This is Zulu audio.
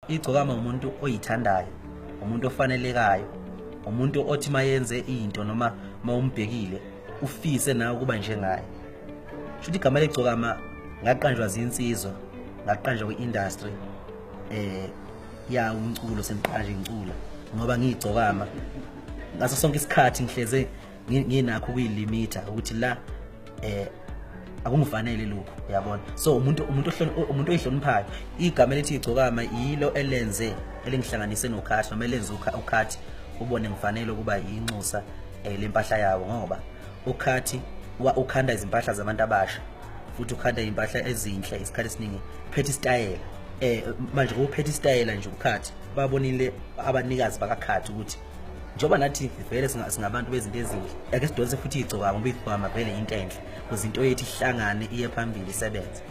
igcokama umuntu oyithandayo, umuntu ofanelekayo, umuntu othi mayenze into noma mawumbhekile ufise nawe kuba njengaye. Shuthi igama legcokama ngaqanjwa zinsizwa, ngaqanjwa kwi-industry ya umculo, sengiqanje ngicula ngoba ngiyigcokama ngaso sonke isikhathi ngihleze nginakho kuyilimita ukuthi la akungifanele lokho, uyabona. So umuntu oyihloniphayo, igama elithi igcokama yilo elenze elingihlanganise noKhathi noma elenze uKhathi ubone ngifanele ukuba yinxusa lempahla yawo, ngoba uKhathi ukhanda izimpahla zabantu abasha futhi ukhanda impahla ezinhle isikhathi esiningi, phethe style. Manje kuphethe style nje uKhathi babonile abanikazi bakaKhathi ukuthi njoba nathi vele singabantu bezinto ezinhle, ake sidonse futhi igcokama ngoba igcokama vele into enhle, kuze into yethu ihlangane iye phambili isebenze.